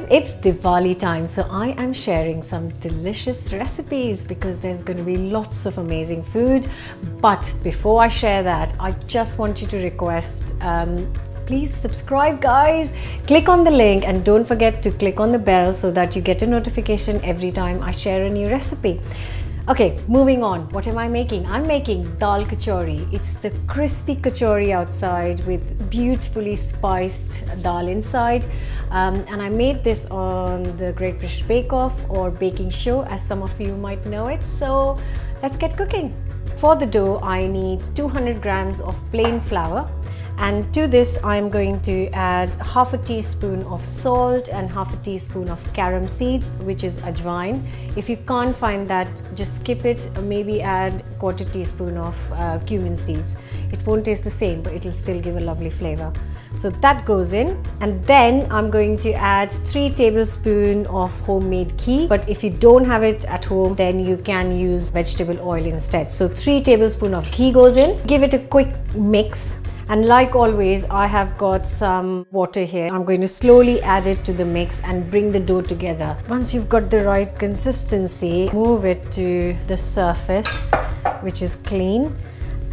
it's Diwali time, so I am sharing some delicious recipes because there's going to be lots of amazing food. But before I share that, I just want you to request, please subscribe guys, click on the link and don't forget to click on the bell so that you get a notification every time I share a new recipe. Okay, moving on. What am I making? I'm making dal kachori. It's the crispy kachori outside with beautifully spiced dal inside. And I made this on the Great British Bake Off or baking show, as some of you might know it. So let's get cooking. For the dough, I need 200 grams of plain flour. And to this, I'm going to add half a teaspoon of salt and half a teaspoon of carom seeds, which is ajwain. If you can't find that, just skip it. Maybe add quarter teaspoon of cumin seeds. It won't taste the same, but it'll still give a lovely flavor. So that goes in, and then I'm going to add 3 tablespoons of homemade ghee. But if you don't have it at home, then you can use vegetable oil instead. So 3 tablespoons of ghee goes in. Give it a quick mix. And like always, I have got some water here. I'm going to slowly add it to the mix and bring the dough together. Once you've got the right consistency, move it to the surface, which is clean.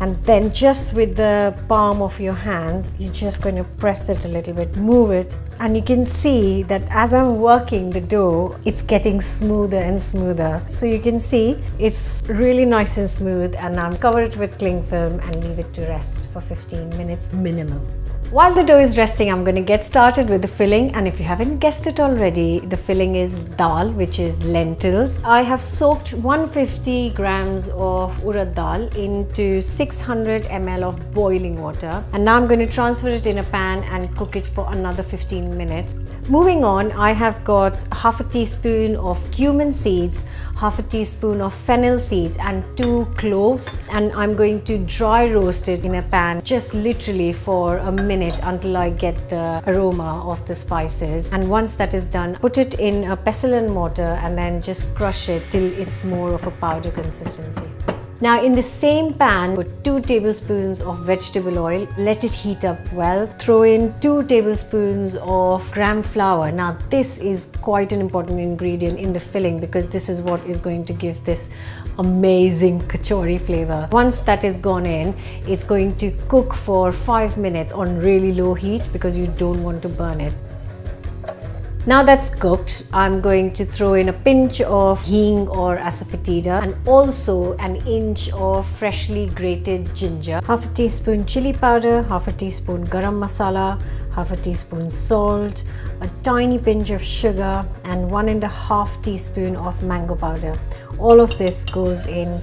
And then just with the palm of your hands, you're just going to press it a little bit, move it. And you can see that as I'm working the dough, it's getting smoother and smoother. So you can see it's really nice and smooth, and I'm cover it with cling film and leave it to rest for 15 minutes minimum. While the dough is resting, I'm going to get started with the filling, and if you haven't guessed it already, the filling is dal, which is lentils. I have soaked 150 grams of urad dal into 600 ml of boiling water, and now I'm going to transfer it in a pan and cook it for another 15 minutes. Moving on, I have got half a teaspoon of cumin seeds, half a teaspoon of fennel seeds and 2 cloves, and I'm going to dry roast it in a pan just literally for a minute until I get the aroma of the spices. And once that is done, put it in a pestle and mortar and then just crush it till it's more of a powder consistency. Now in the same pan, put 2 tablespoons of vegetable oil, let it heat up well. Throw in 2 tablespoons of gram flour. Now this is quite an important ingredient in the filling because this is what is going to give this amazing kachori flavor. Once that is gone in, it's going to cook for 5 minutes on really low heat because you don't want to burn it. Now that's cooked, I'm going to throw in a pinch of hing or asafoetida and also an inch of freshly grated ginger, half a teaspoon chili powder, half a teaspoon garam masala, half a teaspoon salt, a tiny pinch of sugar and 1.5 teaspoon of mango powder. All of this goes in.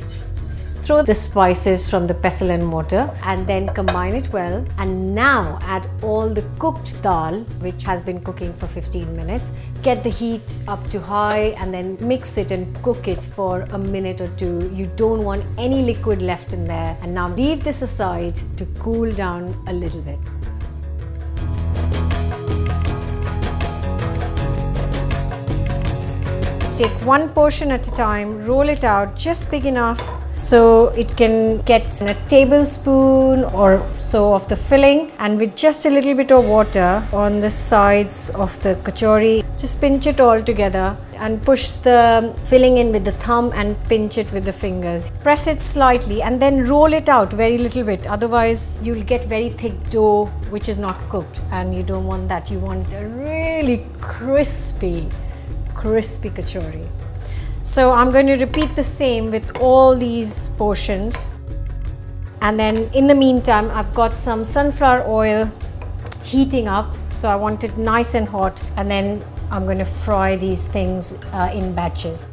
Throw the spices from the pestle and mortar and then combine it well, and now add all the cooked dal which has been cooking for 15 minutes. Get the heat up to high and then mix it and cook it for a minute or 2. You don't want any liquid left in there, and now leave this aside to cool down a little bit. Take one portion at a time, roll it out just big enough so it can get a tablespoon or so of the filling, and with just a little bit of water on the sides of the kachori, just pinch it all together and push the filling in with the thumb and pinch it with the fingers. Press it slightly and then roll it out very little bit, otherwise you'll get very thick dough which is not cooked, and you don't want that. You want a really crispy kachori. So I'm going to repeat the same with all these portions, and then in the meantime I've got some sunflower oil heating up, so I want it nice and hot, and then I'm going to fry these things in batches.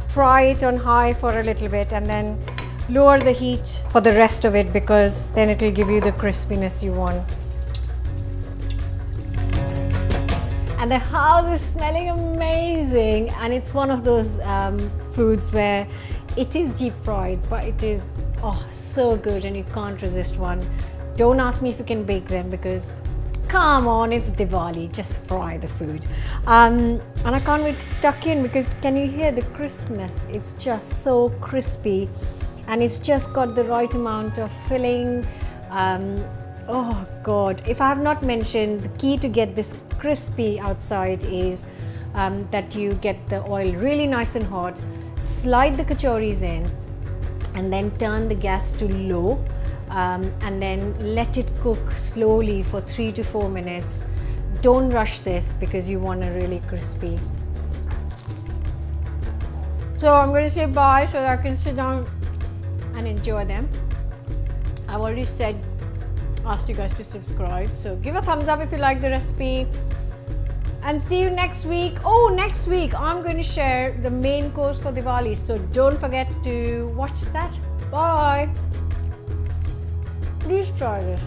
Fry it on high for a little bit and then lower the heat for the rest of it, because then it will give you the crispiness you want. And the house is smelling amazing, and it's one of those foods where it is deep fried, but it is so good and you can't resist one. Don't ask me if you can bake them because come on, it's Diwali, just fry the food. And I can't wait to tuck in because can you hear the crispness? It's just so crispy and it's just got the right amount of filling, Oh God, if I have not mentioned, the key to get this crispy outside is that you get the oil really nice and hot, slide the kachoris in, and then turn the gas to low, and then let it cook slowly for 3 to 4 minutes. Don't rush this because you want a really crispy. So I'm going to say bye so that I can sit down and enjoy them. I've already asked you guys to subscribe, so give a thumbs up if you like the recipe, and see you next week. Oh, next week I'm going to share the main course for Diwali, so don't forget to watch that. Bye. Please try this.